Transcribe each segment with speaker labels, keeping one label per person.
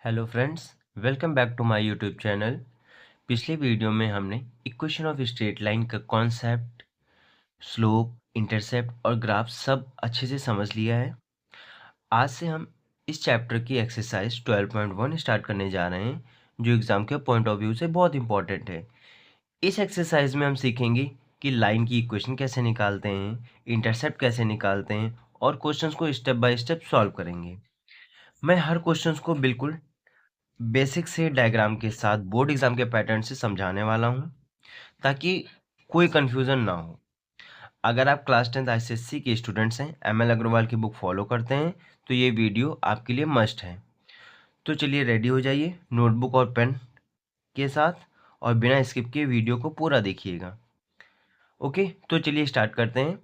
Speaker 1: Hello friends, welcome back to my YouTube channel. पिछले video में हमने इक्वेशन ऑफ स्ट्रेट लाइन का concept, slope, intercept और graph सब अच्छे से समझ लिया है। आज से हम इस चैप्टर की एक्सरसाइज 12.1 स्टार्ट करने जा रहे हैं, जो एग्ज़ाम के पॉइंट ऑफ व्यू से बहुत इंपॉर्टेंट है। इस एक्सरसाइज में हम सीखेंगे कि लाइन की इक्वेशन कैसे निकालते हैं, इंटरसेप्ट कैसे निकालते हैं और क्वेश्चंस को स्टेप बाय स्टेप सॉल्व करेंगे। मैं हर क्वेश्चंस को बिल्कुल बेसिक से डायग्राम के साथ बोर्ड एग्जाम के पैटर्न से समझाने वाला हूँ, ताकि कोई कंफ्यूजन ना हो। अगर आप क्लास 10th आईसीएससी के स्टूडेंट्स हैं, एमएल अग्रवाल की बुक फॉलो करते हैं, तो ये वीडियो आपके लिए मस्ट है। तो चलिए रेडी हो जाइए नोटबुक और पेन के साथ, और बिना स्किप के वीडियो को पूरा देखिएगा। ओके, तो चलिए स्टार्ट करते हैं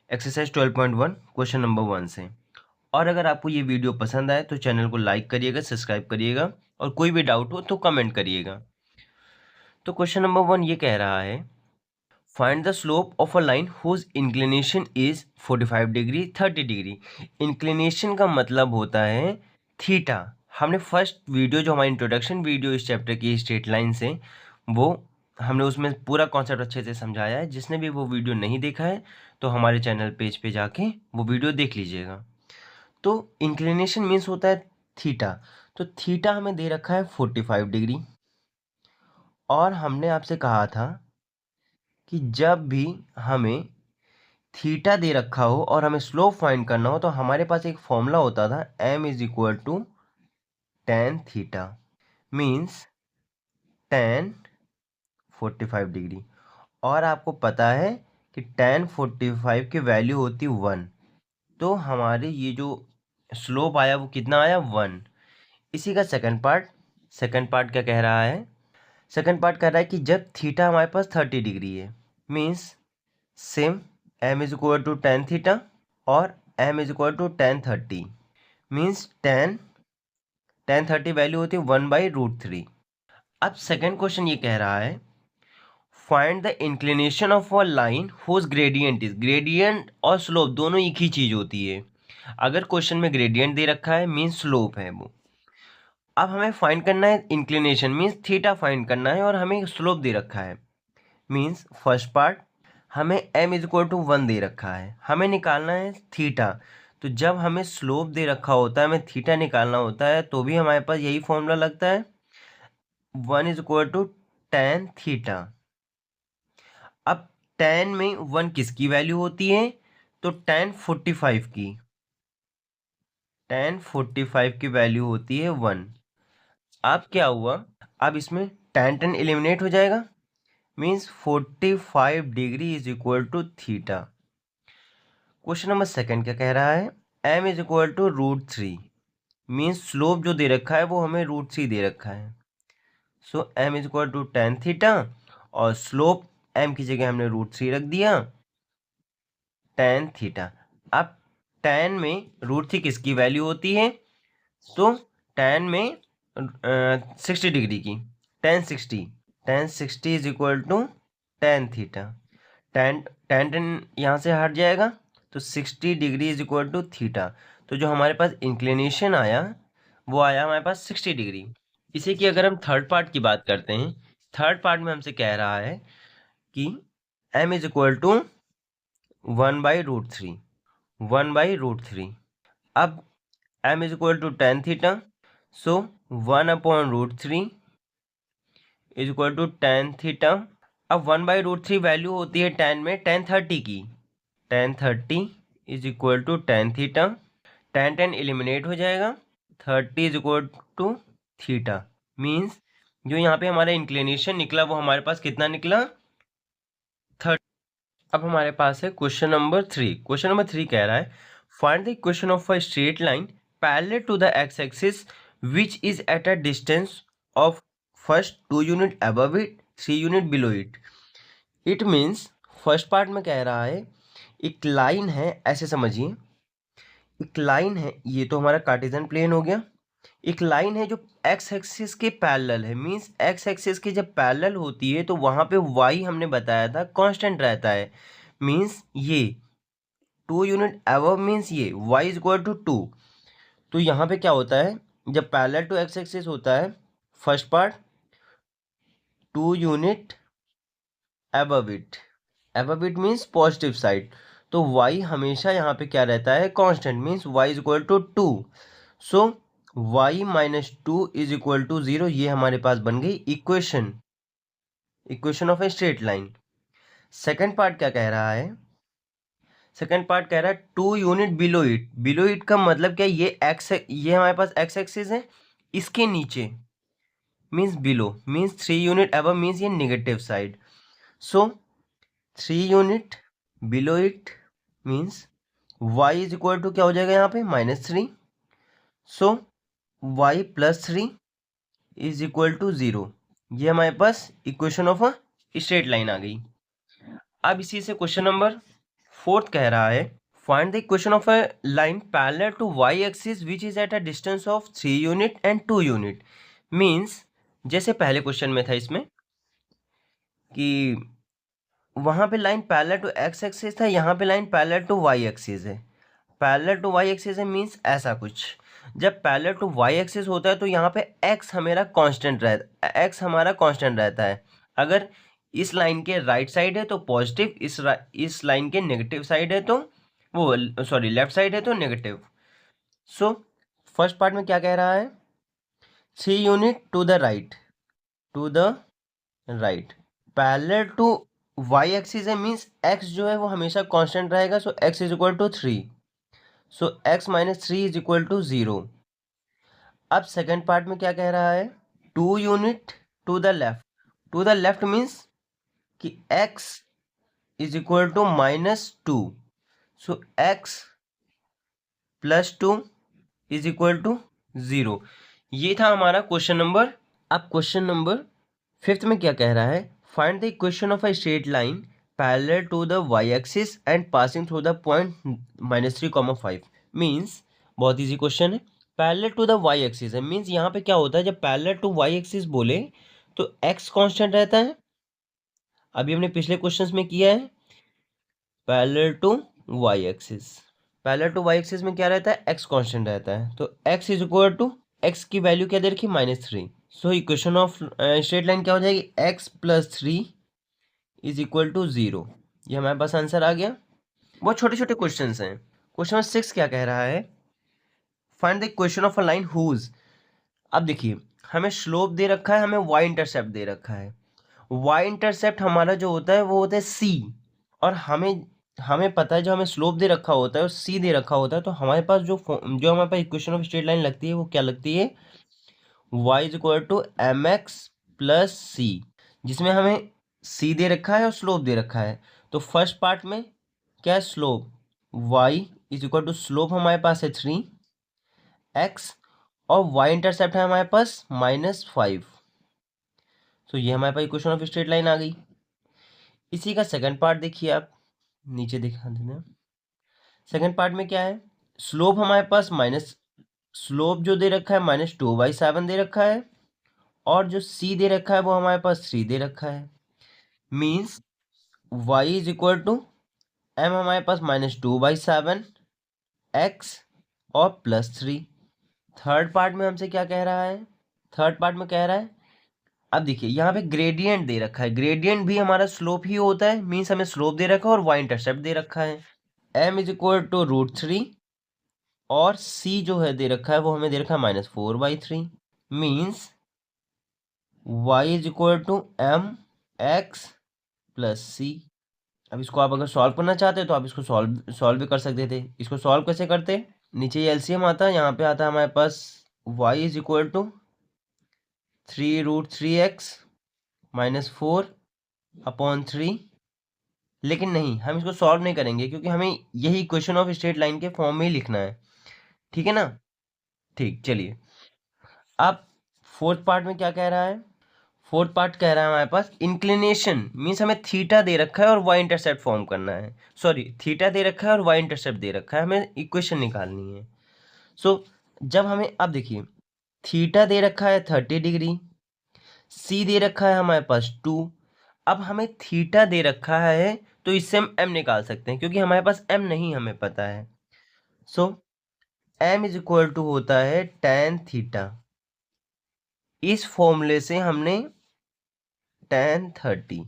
Speaker 1: एक्सरसाइज 12.1 क्वेश्चन नंबर 1 से। और अगर आपको ये वीडियो पसंद आए तो चैनल को लाइक करिएगा, सब्सक्राइब करिएगा, और कोई भी डाउट हो तो कमेंट करिएगा। तो क्वेश्चन नंबर 1 ये कह रहा है, find the slope of a line whose inclination is 45 degree 30 degree. Inclination का मतलब होता है थीटा। हमने फर्स्ट वीडियो, जो हमारी इंट्रोडक्शन वीडियो इस चैप्टर की स्ट्रेट लाइन से, वो हमने उसमें पूरा कॉन्सेप्ट अच्छे से समझाया है। जिसने भी वो वीडियो नहीं देखा है तो हमारे चैनल पेज पे जाके वो वीडियो देख लीजिएगा। तो इंक्लिनेशन मीन्स होता है थीटा। तो थीटा हमें दे रखा है 45 डिग्री, और हमने आपसे कहा था कि जब भी हमें थीटा दे रखा हो और हमें स्लोप फाइंड करना हो तो हमारे पास एक फॉर्मूला होता था, m is equal to tan theta, means tan 45 degree. और आपको पता है कि टेन 45 की वैल्यू होती 1, तो हमारे ये जो स्लोप आया वो कितना आया 1। इसी का सेकंड पार्ट क्या कह रहा है? सेकंड पार्ट कह रहा है कि जब थीटा हमारे पास 30 डिग्री है, means same m is equal to tan theta और m is equal to tan 30, means tan 30 value होती है 1/√3। अब सेकेंड क्वेश्चन ये कह रहा है, find the inclination of a line whose gradient is. Gradient और स्लोप दोनों एक ही चीज होती है। अगर क्वेश्चन में ग्रेडियंट दे रखा है मीन्स स्लोप है वो। अब हमें फाइंड करना है इंक्लिनेशन, मीन्स थीटा फाइंड करना है, और हमें स्लोप दे रखा है। मीन्स फर्स्ट पार्ट हमें m इज इक्वल टू 1 दे रखा है, हमें निकालना है थीटा। तो जब हमें स्लोप दे रखा होता है, हमें थीटा निकालना होता है, तो भी हमारे पास यही फॉर्मूला लगता है, 1 is equal to tan theta. अब टेन में 1 किसकी वैल्यू होती है? तो टेन 45 की, टेन 45 की वैल्यू होती है 1। अब क्या हुआ? अब इसमें टेन टेन एलिमिनेट हो जाएगा, means 45 degree is equal to theta. Question number second क्या कह रहा है, m is equal to √3, means slope जो दे रखा है वो हमें √3 दे रखा है। So m is equal to tan theta, और स्लोप m की जगह हमने √3 रख दिया, टेन थीटा। अब टेन में √3 किसकी वैल्यू होती है? तो टेन में 60 डिग्री की, tan sixty is equal to tan theta. Tan tan tan यहाँ से हट जाएगा, तो 60 degree is equal to theta. तो जो हमारे पास इंक्लिनेशन आया वो आया हमारे पास 60 डिग्री। इसी की अगर हम थर्ड पार्ट की बात करते हैं, थर्ड पार्ट में हमसे कह रहा है कि m इज इक्वल टू 1/√3, 1/√3। अब m is equal to tan theta, so 1/√3 is equal to tan theta. अब 1/√3 वैल्यू होती है टेन में टेन 30 की, tan 30 is equal to tan theta. Tan tan eliminate हो जाएगा, 30 is equal to theta, means जो यहाँ पे हमारा इंक्लिनेशन निकला वो हमारे पास कितना निकला? 30। अब हमारे पास है क्वेश्चन नंबर 3। क्वेश्चन नंबर 3 कह रहा है, find the equation of a straight line parallel to the x axis which is at a distance of first 2 unit above it, 3 unit below it. It means first part में कह रहा है, एक line है, ऐसे समझिए, एक लाइन है, ये तो हमारा कार्टेशियन प्लेन हो गया। एक लाइन है जो एक्स एक्सिस के पैरेलल है, मींस एक्स एक्सिस के जब पैरेलल होती है तो वहां पे वाई हमने बताया था कांस्टेंट रहता है, मींस ये 2 यूनिट अबव, मींस ये y इज इक्वल टू 2। तो यहाँ पे क्या होता है, जब पैरेलल टू एक्स एक्सिस होता है, first part 2 unit above it, above it means positive side, तो y हमेशा यहाँ पे क्या रहता है, constant, means y is equal to 2, सो y minus 2 is equal to 0। ये हमारे पास बन गई equation, equation of a straight line. Second part क्या कह रहा है, सेकेंड पार्ट कह रहा है 2 unit below it, below it का मतलब क्या, ये एक्स, ये हमारे पास एक्स एक्सिस है, इसके नीचे means below, means 3 unit above means ये negative side, so 3 unit below it means y is equal to क्या हो जाएगा यहाँ पे, -3, सो y plus 3 is equal to 0। ये हमारे पास equation of a straight line आ गई। अब इसी से क्वेश्चन नंबर 4 कह रहा है, find the equation of a line parallel to y axis which is at a distance of 3 unit and 2 unit. Means जैसे पहले क्वेश्चन में था इसमें कि वहाँ पे line parallel to x axis था, यहाँ पे line parallel to y axis है, पैरेलल टू y एक्सिस है मीन्स ऐसा कुछ। जब पैरेलल टू y एक्सिस होता है तो यहाँ पे x हमारा कांस्टेंट रहता, x हमारा कांस्टेंट रहता है। अगर इस लाइन के राइट साइड है तो पॉजिटिव, इस लाइन के नेगेटिव साइड है तो वो सॉरी लेफ्ट साइड है तो नेगेटिव। सो फर्स्ट पार्ट में क्या कह रहा है, 3 unit to the right, to the right parallel to y axis है मीन्स x जो है वो हमेशा कांस्टेंट रहेगा, so x is equal to 3, so x minus 3 is equal to 0। अब सेकेंड पार्ट में क्या कह रहा है, 2 unit to the left, to the left means कि x is equal to -2, so x plus 2 is equal to 0। ये था हमारा क्वेश्चन नंबर। अब क्वेश्चन नंबर 5th में क्या कह रहा है, find the equation of a straight line parallel to the y axis and passing through the point -3, 5। Means बहुत इजी क्वेश्चन है, parallel to the y axis है मीन्स यहाँ पे क्या होता है, जब पैरेलल टू y एक्सिस बोले तो x कांस्टेंट रहता है, अभी हमने पिछले क्वेश्चंस में किया है। Parallel to y axis, parallel to y axis में क्या रहता है, x कांस्टेंट रहता है, तो x is equal to, x की वैल्यू क्या दे रखी, -3, so equation of straight line क्या हो जाएगी, x plus 3 is equal to 0। ये हमारे पास आंसर आ गया। बहुत छोटे छोटे क्वेश्चन हैं। क्वेश्चन नंबर 6 क्या कह रहा है, find the equation of a line whose. अब देखिए हमें स्लोप दे रखा है, हमें y इंटरसेप्ट दे रखा है। y इंटरसेप्ट हमारा जो होता है वो होता है c, और हमें हमें पता है जो हमें स्लोप दे रखा होता है और c दे रखा होता है, तो हमारे पास जो हमारे पास इक्वेशन ऑफ स्ट्रेट लाइन लगती है वो क्या लगती है, y is equal to M X plus C, जिसमें हमें c दे रखा है और स्लोप दे रखा है। तो फर्स्ट पार्ट में क्या है, slope, y is equal to slope हमारे पास है 3x, और y इंटरसेप्ट है हमारे पास -5। तो ये हमारे पास इक्वेशन ऑफ स्ट्रेट लाइन आ गई। इसी का सेकंड पार्ट देखिए आप, नीचे दिखा देना। सेकंड पार्ट में क्या है, स्लोप हमारे पास स्लोप जो दे रखा है -2/7 दे रखा है, और जो c दे रखा है वो हमारे पास 3 दे रखा है। Means y is equal to m हमारे पास -2/7 x और +3। थर्ड पार्ट में हमसे क्या कह रहा है, थर्ड पार्ट में कह रहा है, अब देखिए यहाँ पे ग्रेडियंट दे रखा है, ग्रेडियंट भी हमारा स्लोप ही होता है, मीन्स हमें स्लोप दे रखा है और y इंटरसेप्ट दे रखा है। m इज इक्वल टू √3, और c जो है दे रखा है वो हमें दे रखा है -4/3। Means y is equal to m x plus c. अब इसको आप अगर सॉल्व करना चाहते तो आप इसको सॉल्व भी कर सकते थे। इसको सॉल्व कैसे करते, नीचे ये एलसीएम आता है, यहाँ पे आता है हमारे पास y is equal to 3√3x -4/3। लेकिन नहीं, हम इसको सॉल्व नहीं करेंगे क्योंकि हमें यही इक्वेशन ऑफ स्ट्रेट लाइन के फॉर्म में ही लिखना है, ठीक है ना। ठीक, चलिए अब फोर्थ पार्ट में क्या कह रहा है, फोर्थ पार्ट कह रहा है हमारे पास इंक्लिनेशन, मीन्स हमें थीटा दे रखा है और y इंटरसेप्ट फॉर्म करना है, सॉरी थीटा दे रखा है और y इंटरसेप्ट दे रखा है, हमें इक्वेशन निकालनी है। सो जब हमें, अब देखिए थीटा दे रखा है 30 डिग्री, c दे रखा है हमारे पास 2। अब हमें थीटा दे रखा है तो इससे हम m निकाल सकते हैं, क्योंकि हमारे पास m नहीं हमें पता है। So m is equal to होता है tan थीटा। इस फॉर्मूले से हमने tan 30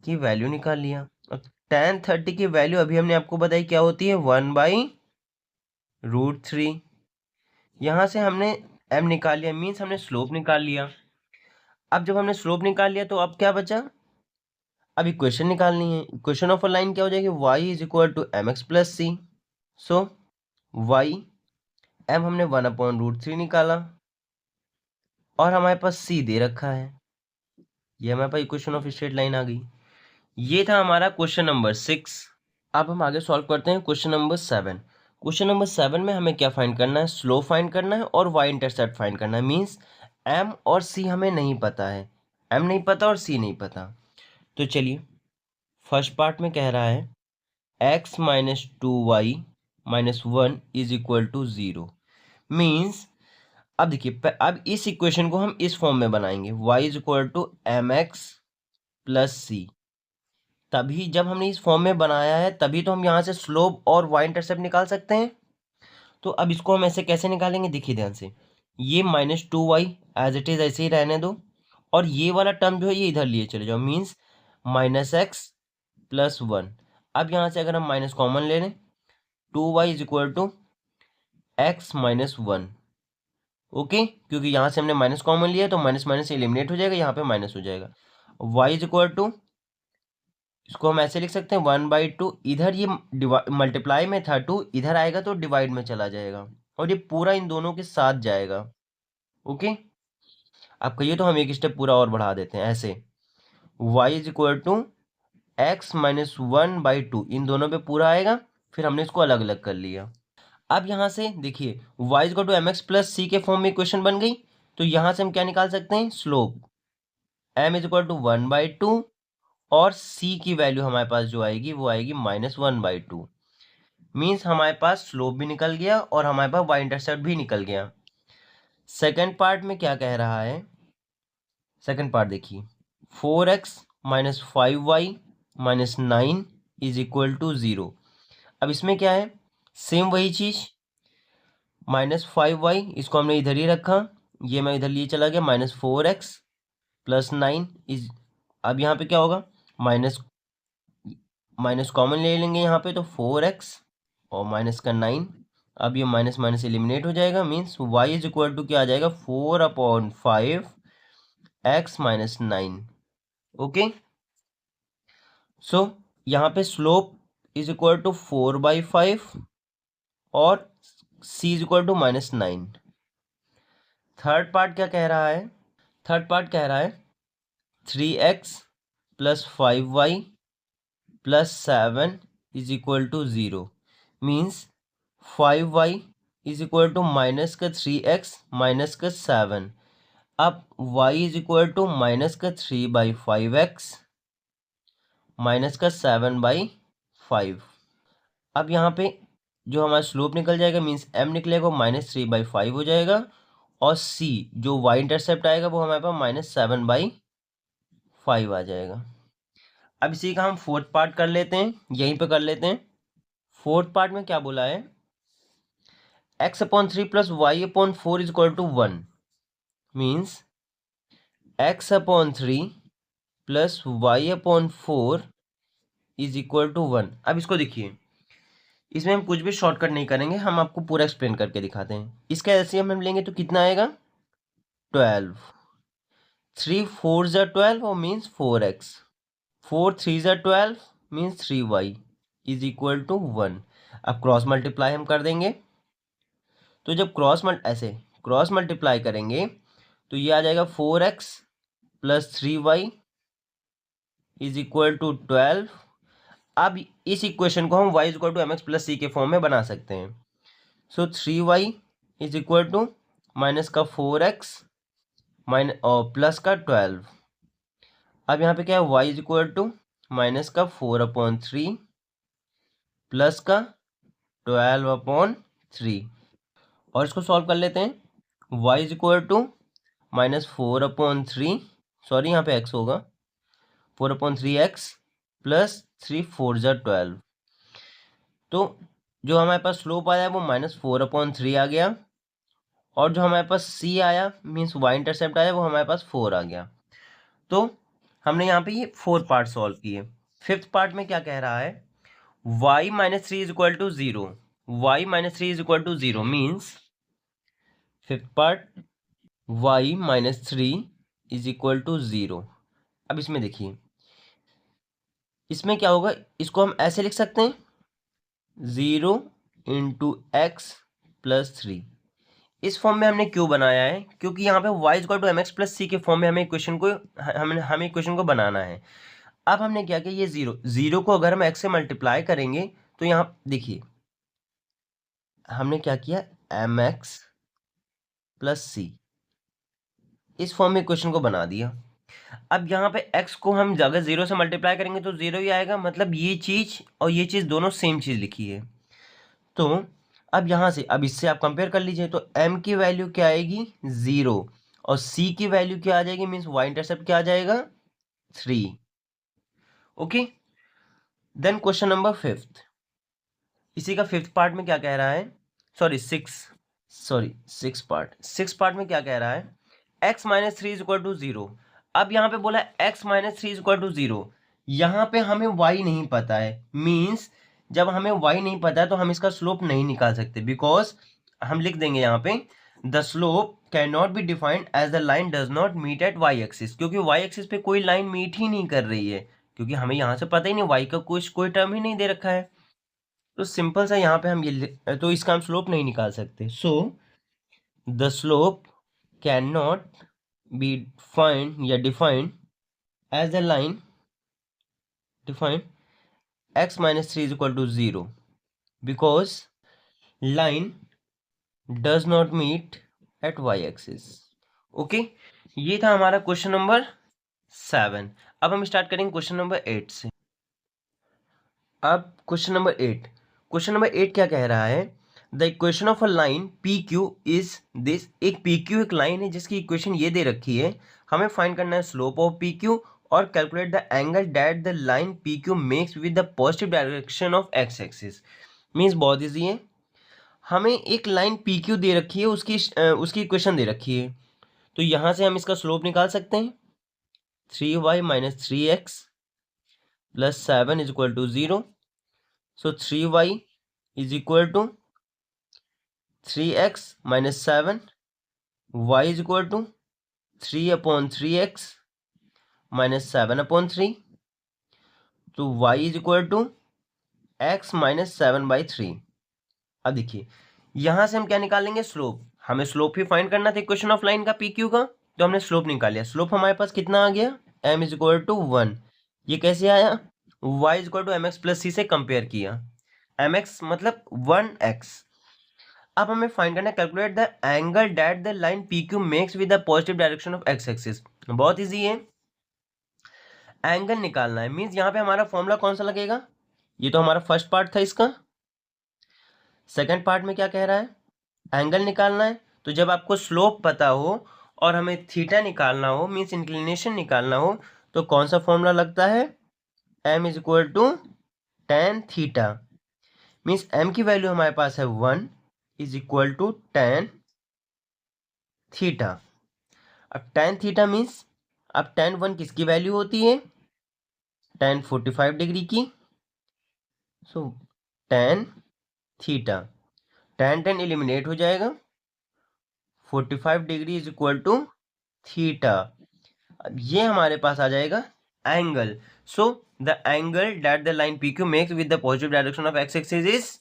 Speaker 1: की वैल्यू निकाल लिया। अब tan 30 की वैल्यू अभी हमने आपको बताई क्या होती है, 1/√3। यहाँ से हमने m निकाल लिया, मीन्स हमने स्लोप निकाल लिया। अब जब हमने स्लोप निकाल लिया तो अब क्या बचा, अब इक्वेशन निकालनी है। इक्वेशन ऑफ अ लाइन क्या हो जाएगी, y is equal to mx plus सी। सो y m हमने 1/√3 निकाला और हमारे पास c दे रखा है। ये हमारे पास इक्वेशन ऑफ स्ट्रेट लाइन आ गई। ये था हमारा क्वेश्चन नंबर 6। अब हम आगे सॉल्व करते हैं क्वेश्चन नंबर 7। क्वेश्चन नंबर 7 में हमें क्या फाइंड करना है, स्लोप फाइंड करना है और y इंटरसेप्ट फाइंड करना है। मीन्स m और c हमें नहीं पता है, m नहीं पता और c नहीं पता। तो चलिए फर्स्ट पार्ट में कह रहा है x minus 2y minus 1 is equal to 0। Means अब देखिए, अब इस इक्वेशन को हम इस फॉर्म में बनाएंगे, y is equal to mx plus c. तभी जब हमने इस फॉर्म में बनाया है तभी तो हम यहाँ से स्लोप और y इंटरसेप्ट निकाल सकते हैं। तो अब इसको हम ऐसे कैसे निकालेंगे, देखिए ध्यान से, ये -2y एज इट इज ऐसे ही रहने दो और ये वाला टर्म जो है ये इधर लिए चले जाओ, मीन्स -x प्लस 1। अब यहाँ से अगर हम माइनस कॉमन ले लें, 2y is equal to x minus 1। Okay, क्योंकि यहाँ से हमने माइनस कॉमन लिया तो माइनस माइनस एलिमिनेट हो जाएगा, यहाँ पे माइनस हो जाएगा। y इज इक्वल टू, इसको हम ऐसे लिख सकते हैं 1/2, इधर ये मल्टीप्लाई में था 2, इधर आएगा तो डिवाइड में चला जाएगा और ये पूरा इन दोनों के साथ जाएगा। ओके, अब कहिए तो हम एक स्टेप पूरा और बढ़ा देते हैं ऐसे, y is equal to x minus 1/2, इन दोनों पे पूरा आएगा, फिर हमने इसको अलग अलग कर लिया। अब यहाँ से देखिए y is equal to mx plus c के फॉर्म में इक्वेशन बन गई। तो यहाँ से हम क्या निकाल सकते हैं, slope m is equal to 1/2 और c की वैल्यू हमारे पास जो आएगी वो आएगी -1/2। मीन्स हमारे पास स्लोप भी निकल गया और हमारे पास y इंटरसेप्ट भी निकल गया। सेकेंड पार्ट में क्या कह रहा है, सेकेंड पार्ट देखिए, 4x minus 5y minus 9 is equal to 0। अब इसमें क्या है, सेम वही चीज, -5y इसको हमने इधर ही रखा, ये मैं इधर लिए चला गया, -4x प्लस 9 इज, अब यहाँ पे क्या होगा, माइनस माइनस कॉमन ले लेंगे यहाँ पे, तो 4x और माइनस का 9। अब ये माइनस माइनस एलिमिनेट हो जाएगा, means y is equal to क्या आ जाएगा, 4/5 x माइनस 9। ओके, सो यहाँ पे स्लोप इज इक्वल टू 4/5 और c is equal to -9। Third part क्या कह रहा है, थर्ड पार्ट कह रहा है 3x plus 5y plus 7 is equal to 0। Means 5y is equal to minus का 3x माइनस का 7। अब y is equal to minus का 3/5x माइनस का 7/5। अब यहाँ पे जो हमारा स्लोप निकल जाएगा, मीन्स m निकलेगा -3/5 हो जाएगा और c जो y इंटरसेप्ट आएगा वो हमारे पास -7/5 आ जाएगा। अब इसी का हम फोर्थ पार्ट कर लेते हैं, यहीं पे कर लेते हैं। फोर्थ पार्ट में क्या बोला है, x/3 plus y/4 is equal to 1। Means x/3 plus y/4 is equal to 1। अब इसको देखिए, इसमें हम कुछ भी शॉर्टकट नहीं करेंगे, हम आपको पूरा एक्सप्लेन करके दिखाते हैं। इसका एलसीएम हम लेंगे तो कितना आएगा, 12। 3 4 ज़ा 12 और मीन्स 4x, 4 3 ज़ा 12 means 3y is equal to 1। अब क्रॉस मल्टीप्लाई हम कर देंगे, तो जब ऐसे क्रॉस मल्टीप्लाई करेंगे तो ये आ जाएगा 4x plus 3y is equal to 12। अब इस इक्वेशन को हम y is equal to mx plus c के फॉर्म में बना सकते हैं। So 3y is equal to minus का 4x माइनस और प्लस का 12। अब यहाँ पे क्या है, y is equal to minus का 4/3 प्लस का 12/3। और इसको सॉल्व कर लेते हैं, y is equal to -4/3, sorry यहाँ पे x होगा, 4/3x प्लस 3 4 ज़ा 12। तो जो हमारे पास स्लोप आया वो -4/3 आ गया, और जो हमारे पास c आया मीन्स y इंटरसेप्ट आया वो हमारे पास 4 आ गया। तो हमने यहाँ पे ये 4 पार्ट सॉल्व किए। फिफ्थ पार्ट में क्या कह रहा है, y - 3 = 0, y - 3 = 0 means fifth part y - 3 = 0। अब इसमें देखिए, इसमें क्या होगा, इसको हम ऐसे लिख सकते हैं 0 × x + 3। इस फॉर्म में हमने क्यों बनाया है, क्योंकि यहाँ पे y = mx + c के फॉर्म में हमें इक्वेशन को बनाना है। अब हमने क्या किया, ये जीरो को अगर हम x से मल्टीप्लाई करेंगे तो यहाँ देखिए हमने क्या किया, mx + c इस फॉर्म में इक्वेशन को बना दिया। अब यहाँ पे x को हम अगर 0 से मल्टीप्लाई करेंगे तो 0 ही आएगा, मतलब ये चीज और ये चीज दोनों सेम चीज लिखी है। तो अब यहाँ से अब इससे आप कंपेयर कर लीजिए, तो m की वैल्यू क्या आएगी 0 और c की वैल्यू क्या आ जाएगी, मीन्स y इंटरसेप्ट क्या आ जाएगा 3। Okay, then question number fifth, इसी का फिफ्थ पार्ट में क्या कह रहा है, सिक्स पार्ट में क्या कह रहा है, x - 3 = 0। अब यहाँ पे बोला x - 3 = 0, यहाँ पे हमें y नहीं पता है, मीन्स जब हमें y नहीं पता है तो हम इसका स्लोप नहीं निकाल सकते, बिकॉज हम लिख देंगे यहाँ पे the slope can not be defined as the line does not meet at y axis, क्योंकि y एक्सिस पे कोई लाइन मीट ही नहीं कर रही है, क्योंकि हमें यहाँ से पता ही नहीं, y का कोई टर्म ही नहीं दे रखा है। तो सिंपल सा यहाँ पे हम ये तो इसका हम स्लोप नहीं निकाल सकते। So the slope can not be find या defined as the line defined x - 3 = 0 because line does not meet at y axis. Okay, ये था हमारा क्वेश्चन नंबर 7। अब हम स्टार्ट करेंगे क्वेश्चन नंबर 8 से। अब क्वेश्चन नंबर 8 क्या कह रहा है, the equation of a line P Q is this. एक पी क्यू एक लाइन है जिसकी इक्वेशन ये दे रखी है, हमें फाइंड करना है स्लोप ऑफ पी क्यू और calculate the angle that the line P Q makes with the positive direction of x axis. Means बहुत ईजी है, हमें एक लाइन पी क्यू दे रखी है, उसकी इक्वेशन दे रखी है, तो यहाँ से हम इसका स्लोप निकाल सकते हैं 3y - 3x + 7 = 0। So 3y is equal to 3x - 7, y is equal to 3/3x - 7/3, तो y is equal to x - 7/3। अब देखिए यहाँ से हम क्या निकालेंगे, स्लोप। हमें स्लोप ही फाइंड करना था इक्वेशन ऑफ लाइन का पी क्यू का, तो हमने स्लोप निकाल लिया। स्लोप हमारे पास कितना आ गया, m is equal to 1। ये कैसे आया, y is equal to mx + c से कंपेयर किया, mx मतलब 1x। अब हमें फाइंड करना है calculate the angle that the line P Q makes with the positive direction of x axis. बहुत इजी है, एंगल निकालना है, मींस यहाँ पे हमारा फॉर्मूला कौन सा लगेगा, ये तो हमारा फर्स्ट पार्ट था इसका। सेकंड पार्ट में क्या कह रहा है, एंगल निकालना है, तो जब आपको स्लोप पता हो और हमें थीटा निकालना हो, मींस इंक्लिनेशन निकालना हो, तो कौन सा फॉर्मूला लगता है, m is equal to tan theta. Means m की वैल्यू हमारे पास है 1 is equal to tan theta. अब tan थीटा मीन्स, अब tan 1 किसकी वैल्यू होती है, tan 45 डिग्री की। So tan theta, tan eliminate हो जाएगा, 45 degree is equal to theta. अब ये हमारे पास आ जाएगा angle. So the angle that the line P Q makes with the positive direction of x axis is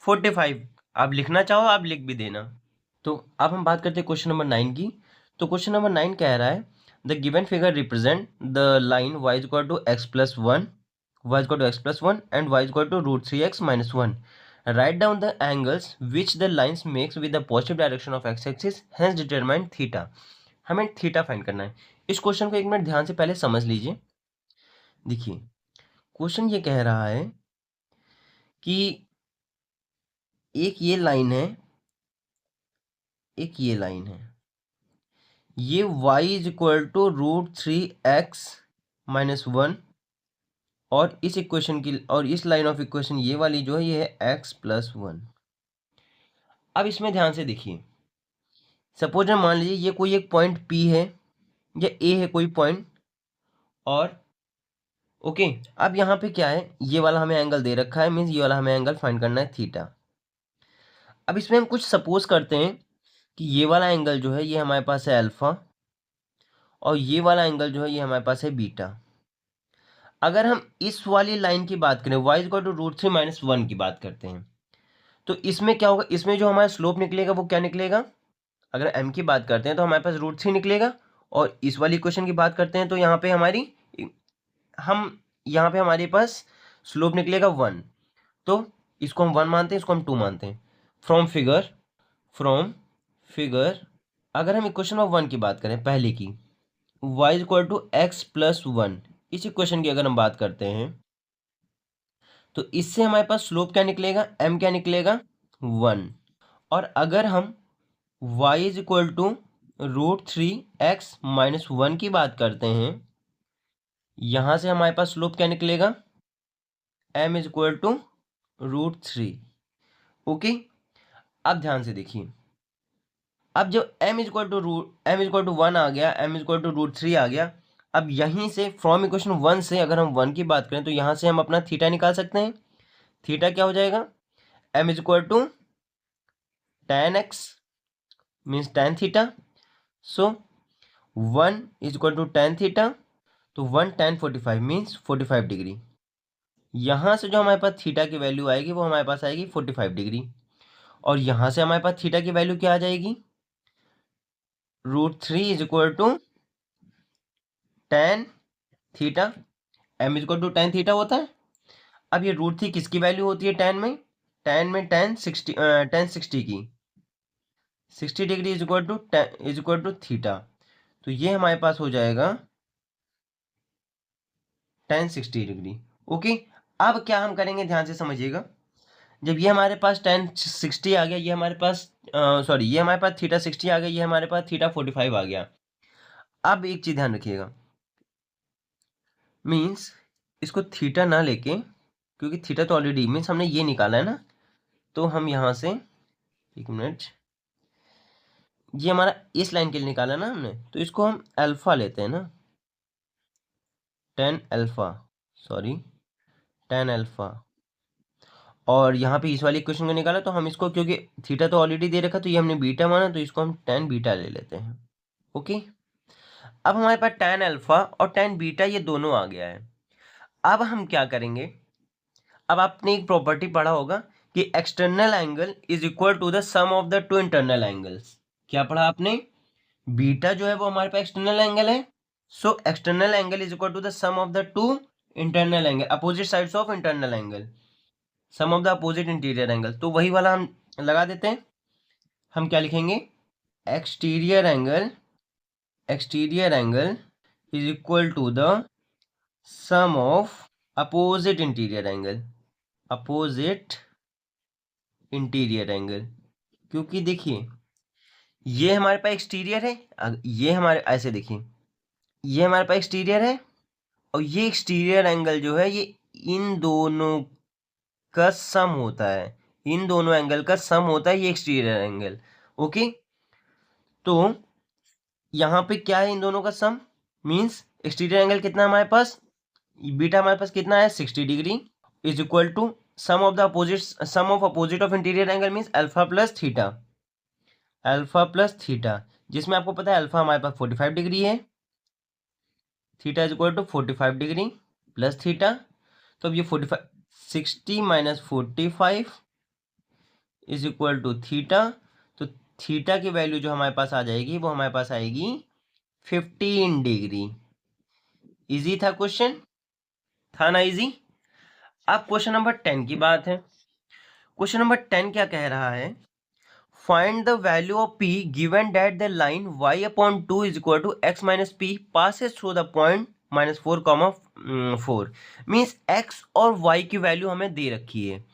Speaker 1: 45। आप लिखना चाहो आप लिख भी देना। तो अब हम बात करते हैं क्वेश्चन नंबर 9 की। तो क्वेश्चन नंबर 9 कह रहा है the given figure represent the line y = x + 1, y = x + 1 and y = √3x - 1। Write down the angles which the lines makes with the positive direction of x axis, hence determine theta. हमें theta find करना है। इस question को एक minute ध्यान से पहले समझ लीजिए। देखिए क्वेश्चन ये कह रहा है कि एक ये लाइन है, एक ये लाइन है, ये y is equal to √3x - 1 और इस इक्वेशन की और इस लाइन ऑफ इक्वेशन ये वाली जो है ये है x+1। अब इसमें ध्यान से देखिए, सपोज मान लीजिए ये कोई एक पॉइंट P है या A है कोई पॉइंट, और ओके अब यहाँ पे क्या है, ये वाला हमें एंगल दे रखा है, मीन्स ये वाला हमें एंगल फाइंड करना है थीटा। अब इसमें हम कुछ सपोज करते हैं कि ये वाला एंगल जो है ये हमारे पास है अल्फा, और ये वाला एंगल जो है ये हमारे पास है बीटा। अगर हम इस वाली लाइन की बात करें y=√3 - 1 की बात करते हैं, तो इसमें क्या होगा, इसमें जो हमारा स्लोप निकलेगा वो क्या निकलेगा, अगर m की बात करते हैं तो हमारे पास √3 निकलेगा, और इस वाली इक्वेशन की बात करते हैं तो यहाँ पे हमारे पास स्लोप निकलेगा 1। तो इसको हम 1 मानते हैं, इसको हम 2 मानते हैं। फ्रॉम फिगर अगर हम इक्वेशन ऑफ 1 की बात करें पहले की, y=x+1, इस इक्वेशन की अगर हम बात करते हैं तो इससे हमारे पास स्लोप क्या निकलेगा, m क्या निकलेगा 1। और अगर हम y=√3x-1 की बात करते हैं, यहां से हमारे पास स्लोप क्या निकलेगा m=√3। ओके अब ध्यान से देखिए, अब जब m=1 आ गया, m=√3 आ गया, अब यहीं से फ्रॉम इक्वेशन 1 से अगर हम 1 की बात करें तो यहाँ से हम अपना थीटा निकाल सकते हैं। थीटा क्या हो जाएगा, m=tan x means tan theta, so 1=tan theta, तो 1 tan 45 मीन्स 45 डिग्री। यहाँ से जो हमारे पास थीटा की वैल्यू आएगी वो हमारे पास आएगी 45 डिग्री, और यहाँ से हमारे पास थीटा की वैल्यू क्या आ जाएगी, √3 tan थीटा, m=tan थीटा होता है। अब ये √3 किसकी वैल्यू होती है tan में, tan 60 की, 60 degree is equal to theta, तो ये हमारे पास हो जाएगा tan 60 डिग्री। ओके अब क्या हम करेंगे, ध्यान से समझिएगा, जब ये हमारे पास tan 60 आ गया, ये हमारे पास ये हमारे पास थीटा 60 आ गया, ये हमारे पास थीटा 45 आ गया। अब एक चीज ध्यान रखिएगा, मीन्स इसको थीटा ना लेके, क्योंकि थीटा तो ऑलरेडी मीन्स हमने ये निकाला है ना, तो हम यहाँ से एक मिनट, ये हमारा इस लाइन के लिए निकाला ना हमने, तो इसको हम अल्फा लेते हैं ना, tan अल्फा, और यहाँ पे इस वाली इक्वेशन को निकाला, तो हम इसको क्योंकि थीटा तो ऑलरेडी दे रखा, तो ये हमने बीटा माना, तो इसको हम tan बीटा ले लेते हैं। ओके अब हमारे पास tan अल्फा और tan बीटा ये दोनों आ गया है। अब हम क्या करेंगे, अब आपने एक प्रॉपर्टी पढ़ा होगा कि external angle is equal to the sum of the two internal angles. क्या पढ़ा आपने, बीटा जो है वो हमारे पास एक्सटर्नल एंगल है, so external angle is equal to the sum of the two internal angle, opposite sides of internal angle, sum of the opposite interior angle. तो वही वाला हम लगा देते हैं, हम क्या लिखेंगे, exterior angle is equal to the sum of opposite interior angle, क्योंकि देखिए ये हमारे पास एक्सटीरियर है, ये हमारे ऐसे देखिए, ये हमारे पास एक्सटीरियर है, और ये एक्सटीरियर एंगल जो है ये इन दोनों का सम होता है, इन दोनों एंगल का सम होता है ये एक्सटीरियर एंगल। ओके तो यहाँ पे क्या है, इन दोनों का सम, मीन्स एक्सटीरियर एंगल कितना हमारे पास, बीटा हमारे पास कितना है 60 degree, is equal to sum of opposite of interior angle means alpha plus theta, जिसमें आपको पता है अल्फा हमारे पास 45 डिग्री है, theta is equal to 45 degree plus theta, तो अब ये 60 - 45 इज इक्वल टू थीटा, तो थीटा की वैल्यू जो हमारे पास आ जाएगी वो हमारे पास आएगी 15 डिग्री। इजी था क्वेश्चन, था ना इजी। अब क्वेश्चन नंबर 10 की बात है। क्वेश्चन नंबर 10 क्या कह रहा है, find the value of p given that the line y/2 is equal to x - p passes through the point -4, means x और y की वैल्यू हमें दे रखी है,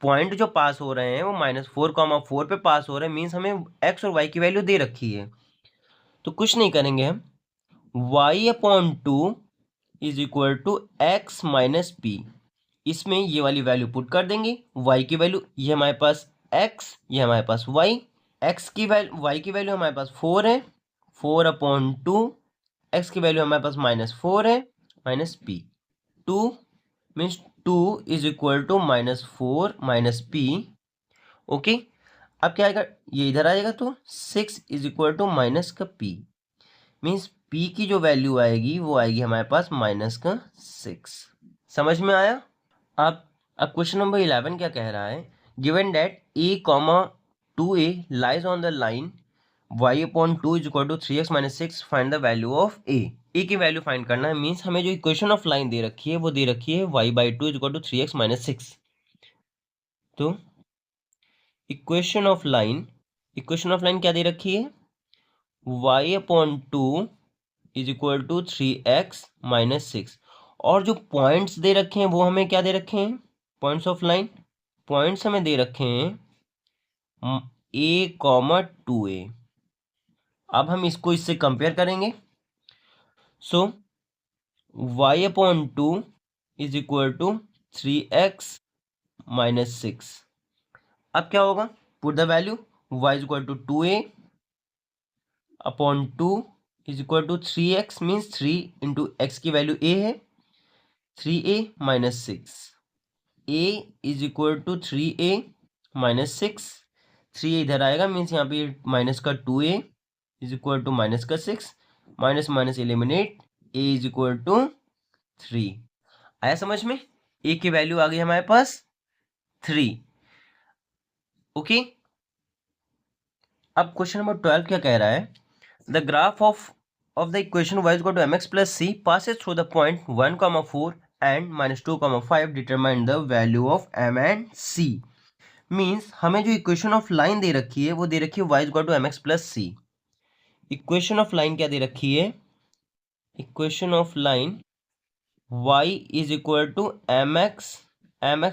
Speaker 1: पॉइंट जो पास हो रहे हैं वो -4, 4 पे पास हो रहे हैं, मीन्स हमें x और y की वैल्यू दे रखी है। तो कुछ नहीं करेंगे हम, y/2 is equal to x minus p. इसमें ये वाली वैल्यू पुट कर देंगे, y की वैल्यू, ये हमारे पास x, ये हमारे पास y। x की वैल्यू, y की वैल्यू हमारे पास 4 है, 4/2। x की वैल्यू हमारे पास -4 है, minus p। 2 means 2 is equal to -4 minus p। Okay, अब क्या आएगा, ये इधर आएगा तो 6 इज इक्वल टू माइनस का p। मीन्स p की जो वैल्यू आएगी वो आएगी हमारे पास -6। समझ में आया? अब क्वेश्चन नंबर 11 क्या कह रहा है, given that a, 2a lies on the line y/2 is equal to 3x minus 6, find the value of a की वैल्यू फाइंड करना है। मीन्स हमें जो इक्वेशन ऑफ लाइन दे रखी है वो दे रखी है y/2 is equal to 3x minus 6। तो इक्वेशन ऑफ लाइन क्या दे रखी है, y/2 is equal to 3x minus 6। और जो पॉइंट्स दे रखे हैं वो हमें क्या दे रखे हैं, पॉइंट्स ऑफ लाइन, पॉइंट्स हमें दे रखे हैं a, 2a। अब हम इसको इससे कंपेयर करेंगे। So y/2 is equal to 3x minus 6। अब क्या होगा, put the value, y is equal to 2a/2 is equal to 3x, means 3 into x की वैल्यू a है, 3a minus 6। a is equal to 3a minus 6, 3 इधर आएगा, means यहाँ पे minus का 2a is equal to minus का 6, minus minus eliminate, a is equal to 3। आया समझ में? a की वैल्यू आ गई हमारे पास 3। ओके, अब क्वेश्चन नंबर 12 क्या कह रहा है, the graph of the equation y equal to mx plus c passes through the point 1,4 and -2,5, determine the value of m and c। Means हमें जो इक्वेशन ऑफ लाइन दे रखी है वो दे रखी है y equal to mx plus c। Equation of line क्या दे रखी है, equation of line y is equal to mx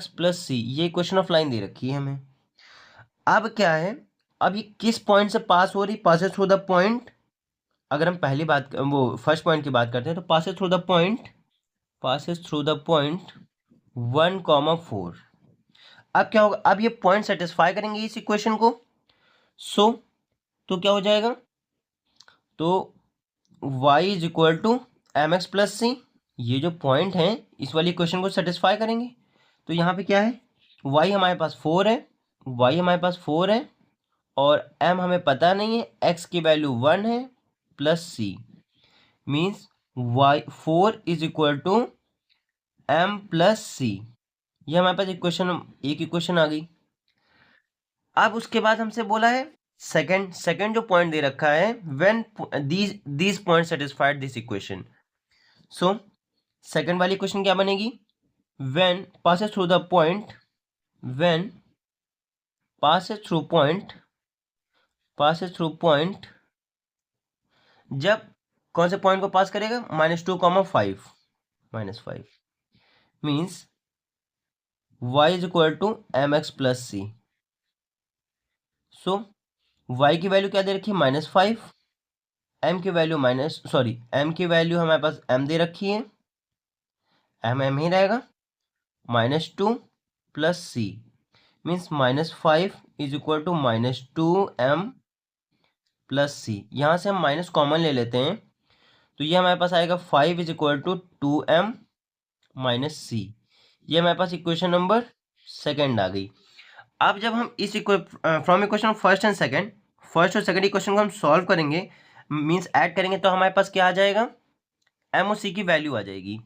Speaker 1: plus c, ये इक्वेशन ऑफ लाइन दे रखी है हमें। अब क्या है, अब ये किस पॉइंट से पास हो रही, पासेस थ्रू द पॉइंट। अगर हम पहली बात, वो फर्स्ट पॉइंट की बात करते हैं तो पासेस थ्रू द पॉइंट 1,4। अब क्या होगा, अब ये पॉइंट सेटिस्फाई करेंगे इस इक्वेशन को। तो क्या हो जाएगा, तो y is equal to mx plus c, ये जो पॉइंट हैं इस वाली इक्वेशन को सेटिस्फाई करेंगे। तो यहाँ पे क्या है, y हमारे पास 4 है, और m हमें पता नहीं है, x की वैल्यू 1 है, plus c, means y4 is equal to m plus c। ये हमारे पास एक इक्वेशन आ गई। अब उसके बाद हमसे बोला है सेकंड जो पॉइंट दे रखा है, when these point satisfied this equation. So second वाली इक्वेशन क्या बनेगी, व्हेन passes through point, जब कौन से पॉइंट को पास करेगा, -2,5, means y is equal to mx plus c। So y की वैल्यू क्या दे रखी है, -5, m की वैल्यू हमारे पास m दे रखी है, m ही रहेगा, -2 plus c, means -5 is equal to -2m plus c। यहाँ से हम माइनस कॉमन ले लेते हैं, तो ये हमारे पास आएगा 5 is equal to 2m minus c। ये हमारे पास इक्वेशन नंबर सेकंड आ गई। अब जब हम इस फ्रॉम इक्वेशन फर्स्ट और सेकंड इक्वेशन को हम सॉल्व करेंगे, मीन्स ऐड करेंगे, तो हमारे पास क्या आ जाएगा, m और c की वैल्यू आ जाएगी।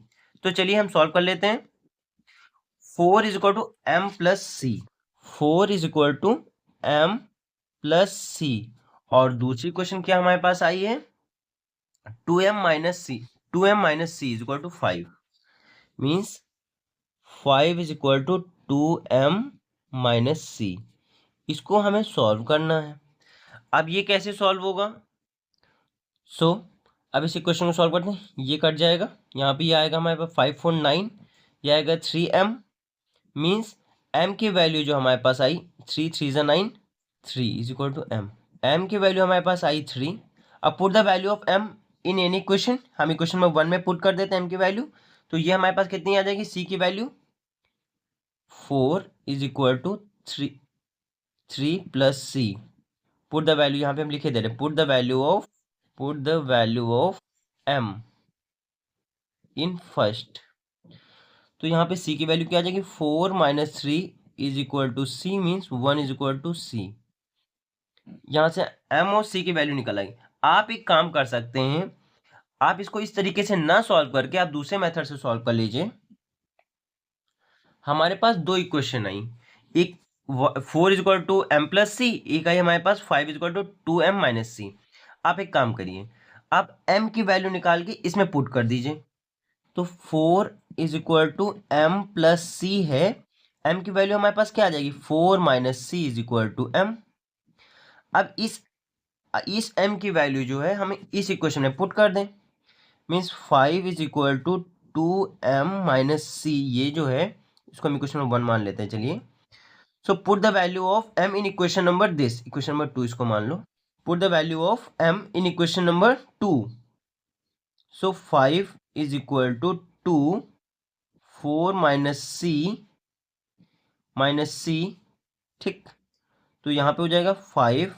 Speaker 1: तो चलिए हम सॉल्व कर लेते हैं। 4 is equal to m plus c, 4 is equal to m plus c. और दूसरी क्वेश्चन क्या हमारे पास आई है, 2m minus c is equal to 5, means 5 is equal to 2m minus c. इसको हमें सॉल्व करना है। अब ये कैसे सॉल्व होगा, अब इस इक्वेशन को सॉल्व करते हैं, ये कट जाएगा, यहाँ पे ये आएगा हमारे पास 5 4 9, ये आएगा 3m, मीन्स m की वैल्यू जो हमारे पास आई 3 3 9, 3 इज इक्वल टू m की वैल्यू हमारे पास आई 3। अब put the value of m in any equation, हम इक्वेशन नंबर 1 में पुट कर देते हैं m की वैल्यू। तो ये हमारे पास कितनी आ जाएगी, c की value 4 is equal to 3 plus c। Put the value, यहाँ पे हम लिखे दे रहे, put the value of m in first. तो यहाँ पे c की वैल्यू क्या आ जाएगी, 4 minus 3 is equal to c, means 1 is equal to c। यहाँ से m और c की वैल्यू निकल आएगी। आप एक काम कर सकते हैं, आप इसको इस तरीके से ना सॉल्व करके आप दूसरे मेथड से सॉल्व कर लीजिए। हमारे पास दो इक्वेशन आई, एक 4 is equal to m plus c, एक आई हमारे पास 5 is equal to 2m minus c. आप एक काम करिए, आप m की वैल्यू निकाल के इसमें पुट कर दीजिए। तो 4 is equal to m plus c है, m की वैल्यू हमारे पास क्या आ जाएगी, 4 minus c is equal to m। अब इस m की वैल्यू जो है हमें इस इक्वेशन में पुट कर दें, means 5 is equal to 2m minus c, ये जो है इसको हम इक्वेशन नंबर 1 मान लेते हैं। चलिए, so put the value of m in equation number this, equation number 2 इसको मान लो। Put the value of m in equation number 2, so 5 is equal to 2 4 minus c, ठीक। तो यहाँ पे हो जाएगा 5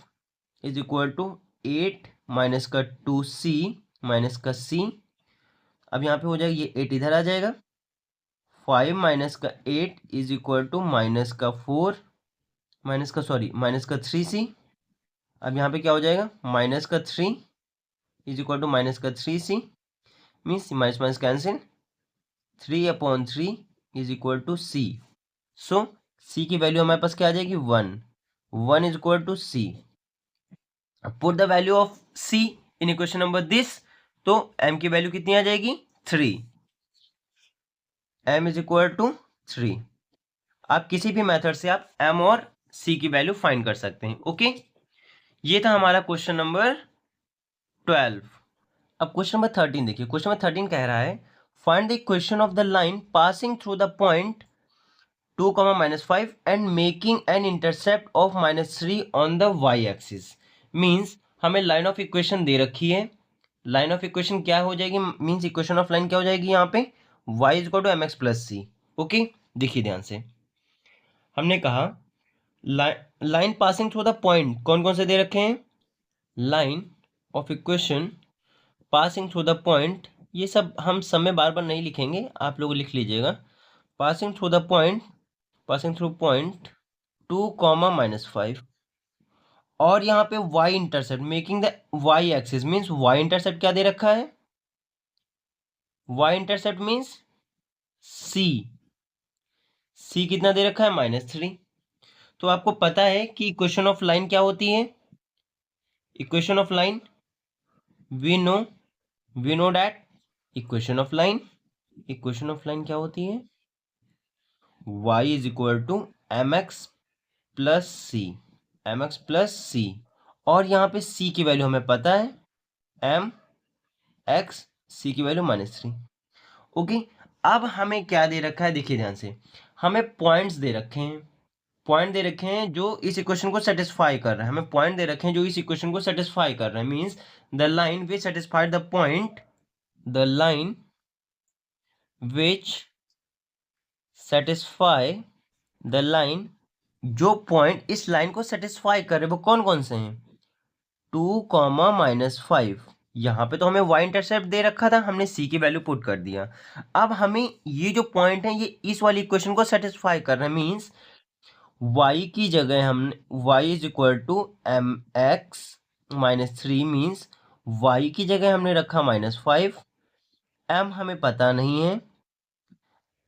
Speaker 1: इज इक्वल टू 8 माइनस का 2c माइनस का c। अब यहाँ पे हो जाएगा, ये 8 इधर आ जाएगा, 5 माइनस का 8 इज इक्वल टू माइनस का 3c। अब यहाँ पे क्या हो जाएगा, माइनस का 3 इज इक्वल टू माइनस का 3c, means minus minus cancel, 3/3 is equal to c। So c की वैल्यू हमारे पास क्या आ जाएगी, 1 is equal to c। Put the value of c in equation number this, तो m की वैल्यू कितनी आ जाएगी, 3, m इज इक्वल टू 3। आप किसी भी मेथड से आप m और c की वैल्यू फाइंड कर सकते हैं। ओके, ये था हमारा क्वेश्चन नंबर 12। अब क्वेश्चन नंबर 13 देखिए, क्वेश्चन नंबर 13 कह रहा है, find the equation of the line passing through the point 2, -5 and making an intercept of -3 on the y axis. Means हमें लाइन ऑफ इक्वेशन दे रखी है, लाइन ऑफ इक्वेशन क्या हो जाएगी, मीन्स इक्वेशन ऑफ लाइन क्या हो जाएगी यहाँ पे, y is equal to mx plus c. Okay, देखिए ध्यान से, हमने कहा line passing through the point कौन कौन से दे रखे हैं, line of equation passing through the point, ये सब हम सब में बार बार नहीं लिखेंगे, आप लोग लिख लीजिएगा। Passing through the point, passing through point 2, -5, और यहाँ पे y intercept making the y axis, means y intercept क्या दे रखा है, y इंटरसेप्ट मीन्स c कितना दे रखा है, -3। तो आपको पता है कि इक्वेशन ऑफ लाइन क्या होती है, equation of line we know that equation of line क्या होती है, y is equal to mx plus c, और यहाँ पे c की वैल्यू हमें पता है mx, c की वैल्यू -3। ओके, अब हमें क्या दे रखा है, देखिए ध्यान से, हमें पॉइंट्स दे रखे हैं, जो इस इक्वेशन को सेटिस्फाई कर रहे हैं, हमें पॉइंट दे रखे हैं जो इस इक्वेशन को सेटिस्फाई कर रहे हैं, means the line which satisfied the point, the line which satisfy the line, जो पॉइंट इस लाइन को सेटिस्फाई कर रहे हैं वो कौन कौन से हैं, 2, -5। यहाँ पे तो हमें y इंटरसेप्ट दे रखा था, हमने c की वैल्यू पुट कर दिया। अब हमें ये जो पॉइंट है ये इस वाली इक्वेशन को सेटिस्फाई कर रहे हैं, मीन्स y की जगह हमने y is equal to mx -3, means y की जगह हमने रखा -5, m हमें पता नहीं है,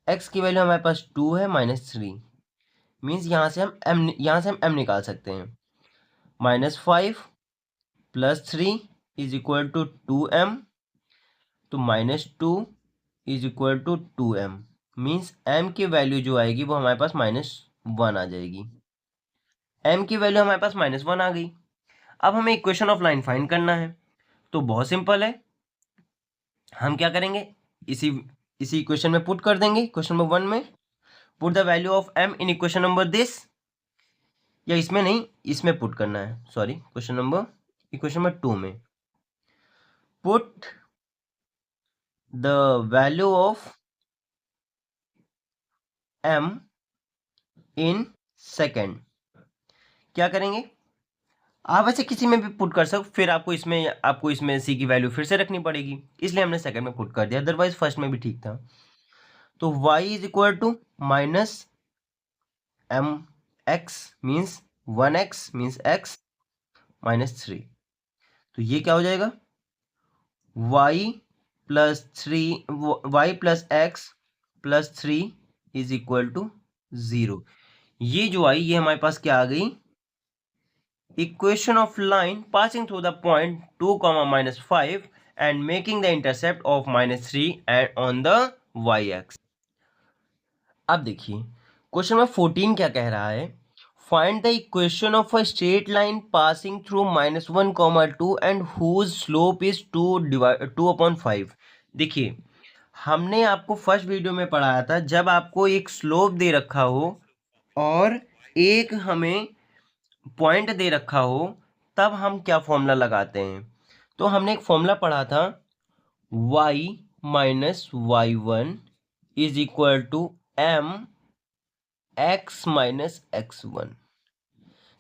Speaker 1: x की वैल्यू हमारे पास 2 है, -3, मीन्स यहाँ से हम m निकाल सकते हैं, -5 plus 3 is equal to 2m, तो -2 is equal to 2m, means m की वैल्यू जो आएगी वो हमारे पास -1 आ जाएगी, m की वैल्यू हमारे पास -1 आ गई। अब हमें इक्वेशन ऑफ लाइन फाइंड करना है, तो बहुत सिंपल है, हम क्या करेंगे, इसी इक्वेशन में पुट कर देंगे, इक्वेशन नंबर 1 में put the value of m in equation number this, या इसमें नहीं, इसमें पुट करना है, सॉरी, इक्वेशन नंबर 2 में। Put the value of m in second. क्या करेंगे, आप वैसे किसी में भी पुट कर सकते, फिर आपको इसमें c की वैल्यू फिर से रखनी पड़ेगी, इसलिए हमने सेकंड में पुट कर दिया, अदरवाइज फर्स्ट में भी ठीक था। तो y is equal to minus m x means 1x means x minus 3। तो ये क्या हो जाएगा, y plus 3 y plus x plus 3 is equal to 0। ये जो आई, ये हमारे पास क्या आ गई, equation of line passing through the point 2, -5 and making the intercept of -3 and on the y x. अब देखिए क्वेश्चन नंबर 14 क्या कह रहा है, find the equation of a straight line passing through -1, 2 and whose slope is 2/5। देखिए हमने आपको first video में पढ़ाया था, जब आपको एक स्लोप दे रखा हो और एक हमें पॉइंट दे रखा हो, तब हम क्या फॉर्मूला लगाते हैं। तो हमने एक फॉर्मूला पढ़ा था, y minus y1 is equal to m x minus x1।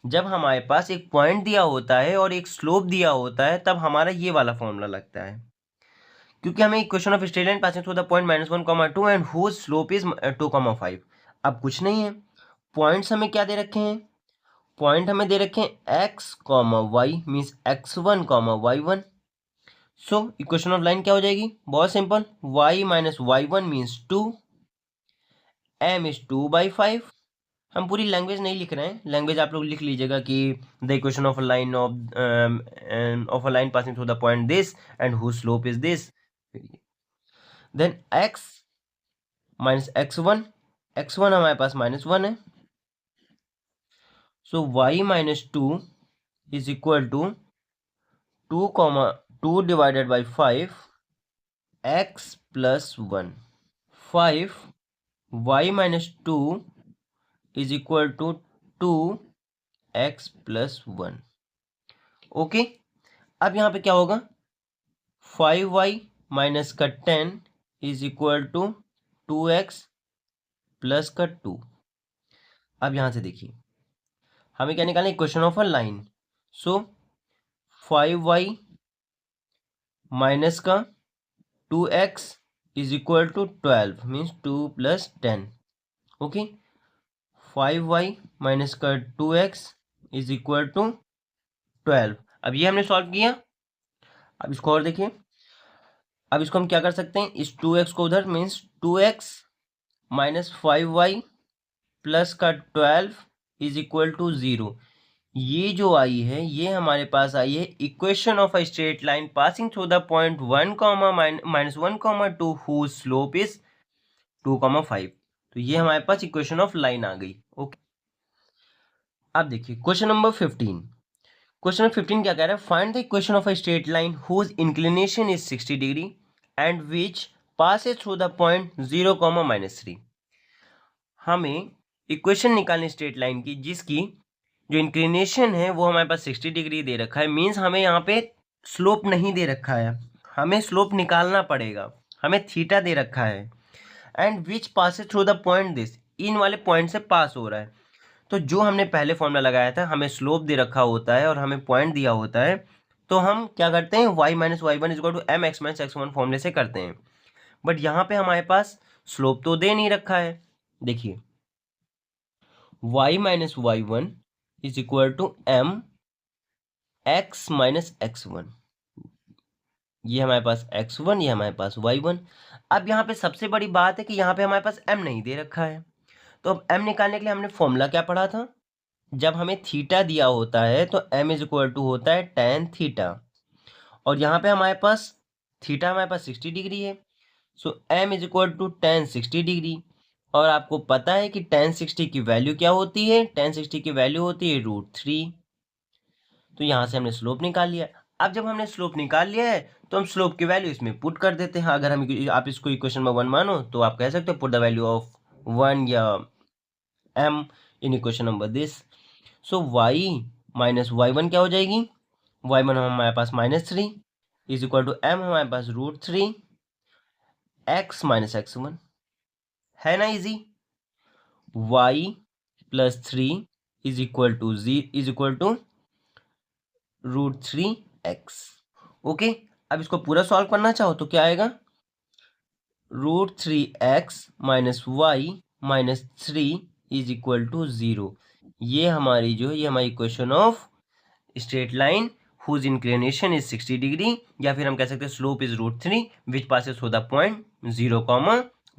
Speaker 1: जब हमारे पास एक पॉइंट दिया होता है और एक स्लोप दिया होता है, तब हमारा ये वाला फॉर्मूला लगता है, क्योंकि हमें equation of straight line passing through the point -1, 2 and whose slope is 2, 5। अब कुछ नहीं है, पॉइंट्स हमें क्या दे रखे हैं, पॉइंट हमें दे रखे हैं x, y means x1, y1। So equation of line क्या हो जाएगी, बहुत simple, y minus y1 means 2, m is 2/5। हम पूरी लैंग्वेज नहीं लिख रहे हैं, लैंग्वेज आप लोग लिख लीजिएगा कि the equation of line of a line passing through the point this and whose slope is this. Then x minus x1, x1 हमारे पास -1 है, so y minus 2 is equal to 2 divided by 5 x plus 1। 5 y minus 2 is equal to 2 x plus 1। Okay, अब यहाँ पे क्या होगा, 5y minus का 10 is equal to 2x plus का 2। अब यहाँ से देखिए हमें क्या निकालना है, equation of a line. So 5y minus का 2x is equal to 12 means 2 plus 10। Okay, 5y minus का 2x इज इक्वल टू 12। अब ये हमने सॉल्व किया। अब इसको और देखिए, अब इसको हम क्या कर सकते हैं, इस 2x को उधर means 2x minus 5y plus का 12 इज इक्वल टू 0। ये जो आई है, ये हमारे पास आई है equation of a straight line passing through the point 1, -1, 2 whose slope is 2, 5। तो ये हमारे पास इक्वेशन ऑफ लाइन आ गई। ओके, अब देखिए क्वेश्चन नंबर 15। क्वेश्चन नंबर 15 क्या कह रहा है, find the equation of a straight line whose inclination is 60 degree and which passes through the point 0, -3। हमें इक्वेशन निकालनी स्ट्रेट लाइन की, जिसकी जो इंक्लिनेशन है वो हमारे पास 60 डिग्री दे रखा है, मीन्स हमें यहाँ पे स्लोप नहीं दे रखा है, हमें स्लोप निकालना पड़ेगा, हमें थीटा दे रखा है, and which passes through the point this, इन वाले पॉइंट से पास हो रहा है। तो जो हमने पहले फॉर्मूला लगाया था, हमें स्लोप दे रखा होता है और हमें पॉइंट दिया होता है, तो हम क्या करते हैं, y minus y1 is equal to m x minus x1 फॉर्मूले से करते हैं। बट यहाँ पे हमारे पास स्लोप तो दे नहीं रखा है। देखिए y minus y1 is equal to m x minus x1, ये हमारे पास x1, ये हमारे पास y1। अब यहाँ पे सबसे बड़ी बात है कि यहाँ पे हमारे पास m नहीं दे रखा है, तो अब m निकालने के लिए हमने फॉर्मूला क्या पढ़ा था, जब हमें थीटा दिया होता है तो m इज इक्वल टू होता है tan थीटा, और यहाँ पे हमारे पास थीटा हमारे पास 60 डिग्री है, so m is equal to tan 60 degree. और आपको पता है कि tan 60 की वैल्यू क्या होती है, tan 60 की वैल्यू होती है √3। तो यहाँ से हमने स्लोप निकाल लिया। अब जब हमने स्लोप निकाल लिया है, तो हम स्लोप की वैल्यू इसमें पुट कर देते हैं। अगर हम आप इसको इक्वेशन नंबर 1 मानो, तो आप कह सकते हो पुट द वैल्यू ऑफ 1 या m in equation number this. So y minus y1 क्या हो जाएगी, y1 हमारे पास -3 इज इक्वल टू m हमारे पास √3 x माइनस x1 है ना easy. y plus 3 is equal to √3x। Okay, अब इसको पूरा सॉल्व करना चाहो तो क्या आएगा, √3x minus y minus 3 is equal to 0। ये हमारी जो है ये हमारी equation of straight line whose inclination is 60 degree, या फिर हम कह सकते हैं slope is √3 which passes through the point 0,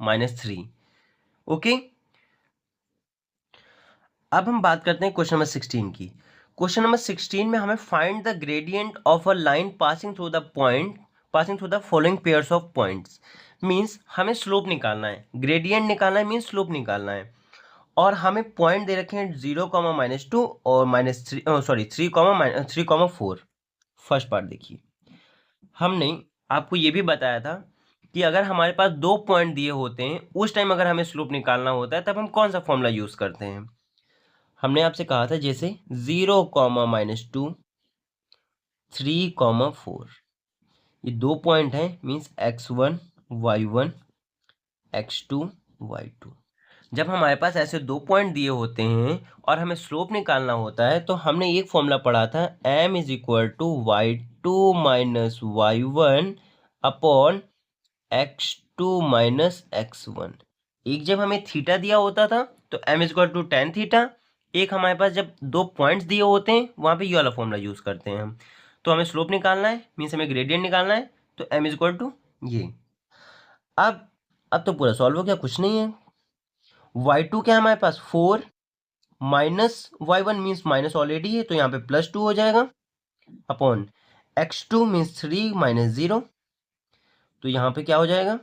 Speaker 1: -3। Okay, अब हम बात करते हैं क्वेश्चन नंबर 16 की। क्वेश्चन नंबर 16 में हमें find the gradient of a line passing through the following pairs of points. Means हमें स्लोप निकालना है, ग्रेडियंट निकालना है, मीन्स स्लोप निकालना है। और हमें पॉइंट दे रखे हैं 0, -2 और -3, 4। फर्स्ट पार्ट देखिए, हमने आपको ये भी बताया था कि अगर हमारे पास 2 पॉइंट दिए होते हैं उस टाइम अगर हमें स्लोप निकालना होता है तब हम कौन सा फॉर्मूला यूज करते हैं। हमने आपसे कहा था जैसे 0, -2, 3, 4। ये 2 पॉइंट हैं, means x1 y1 x2 y2। जब हमारे पास ऐसे 2 पॉइंट दिए होते हैं और हमें स्लोप निकालना होता है तो हमने एक फॉर्मूला पढ़ा था m is equal to y2 minus y1 upon x2 minus x1। एक जब हमें थीटा दिया होता था तो m is equal to tan theta. एक हमारे पास जब 2 पॉइंट्स दिए होते हैं वहाँ पे ये वाला फॉर्मूला यूज करते हैं हम। तो हमें स्लोप निकालना है, मीन्स हमें ग्रेडियंट निकालना है, तो m इज इक्वल टू ये। अब तो पूरा सॉल्व हो गया, कुछ नहीं है। y2 क्या है हमारे पास 4 minus y1 means minus already है तो यहाँ पे +2 हो जाएगा अपॉन x2 मीन्स 3 माइनस 0, तो यहाँ पे क्या हो जाएगा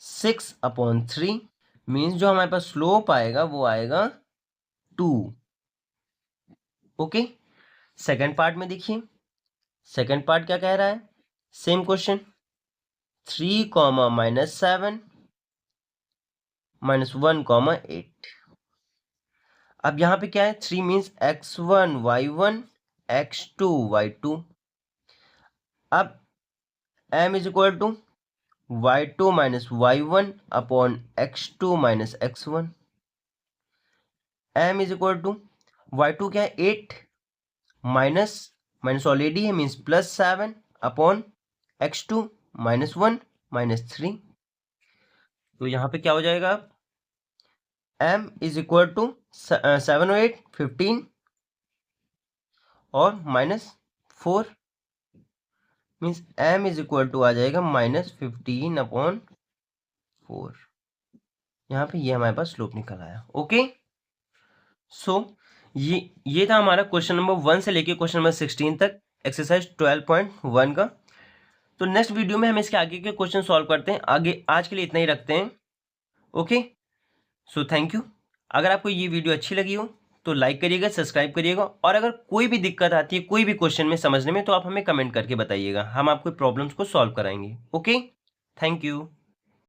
Speaker 1: 6/3 मीन्स जो हमारे पास स्लोप आएगा वो आएगा 2। ओके, सेकेंड पार्ट में देखिए, सेकेंड पार्ट क्या कह रहा है, सेम क्वेश्चन 3, -7 -1, 8। अब यहाँ पे क्या है 3 means x1 y1 x2 y2। अब m is equal to y2 minus y1 upon x2 minus x1। m is equal to y2 क्या है 8 माइनस ऑलरेडी है मीन्स +7 अपॉन x2 -1 -3। तो यहाँ पे क्या हो जाएगा, m इज इक्वल टू 7 और 8 15 और -4 means m is equal to आ जाएगा -15/4। यहाँ पे ये हमारे पास स्लोप निकल आया। ओके, सो ये था हमारा क्वेश्चन नंबर 1 से लेके क्वेश्चन नंबर 16 तक एक्सरसाइज 12.1 का। तो नेक्स्ट वीडियो में हम इसके आगे के क्वेश्चन सॉल्व करते हैं। आगे आज के लिए इतना ही रखते हैं। Okay, so thank you. अगर आपको ये वीडियो अच्छी लगी हो तो लाइक करिएगा, सब्सक्राइब करिएगा, और अगर कोई भी दिक्कत आती है कोई भी क्वेश्चन में समझने में तो आप हमें कमेंट करके बताइएगा, हम आपको प्रॉब्लम्स को सॉल्व कराएंगे। Okay, thank you.